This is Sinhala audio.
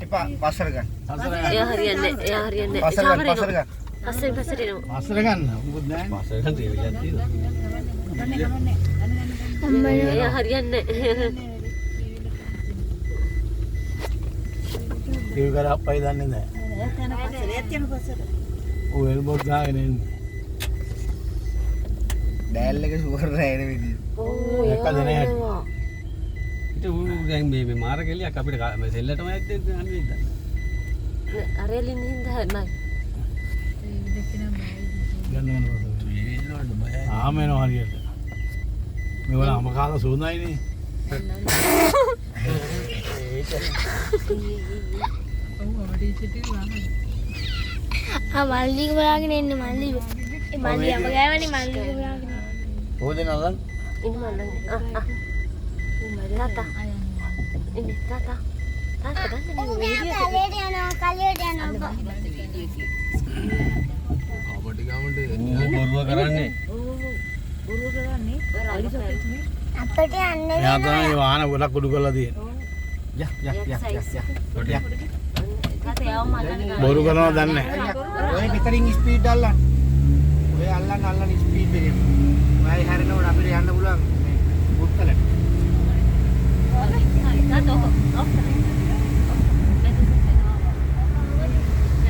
එපා පස්සට ගන්න. එයා හරියන්නේ. පස්සට ගන්න. පස්සට එනවා. පස්සට ගන්න. මොකද නැහැ. පස්සට ගන්න තේවිලක් තියෙනවා. එයා හරියන්නේ. ඒක කර අප්පයි දන්නේ නැහැ. ඔය එල්බෝට් ගාගෙන එන්නේ. ඩෑල් එක ෂුවර් නැහැ නේ විදිය. ඕ එකද නැහැ. දැන් මේ මාර කෙලියක් අපිට සෙල්ලටම ඇද්ද අනිත් අරෙලින් හින්දා නයි. ගන්න ආමෙනෝ හරියට. මේවල අම කාලා සෝඳයිනේ. මල්ලි බලාගෙන ඉන්නේ මල්ලි. ඒ මල්ලි අප ගෑවනේ මල්ලි බලාගෙන. ඕදේ නලන්. ඉන්න මල්ලන්. තාතා. ඉන්නේ තාතා. තාතා ගන්න මේ වීඩියෝ එක. කලියට යනවා. කබඩි ගමන්ට බොරුව කරන්නේ. අපිට යන්නේ එයා තමයි වාහන ගොඩක් උඩු කරලා තියෙන්නේ. තාතා යවම මල්ලන්. බොරු කරනවා දන්නේ නැහැ. ඔය පිටරින් ස්පීඩ් අල්ලන්න. ඔය අල්ලන්න ස්පීඩ් එකේ.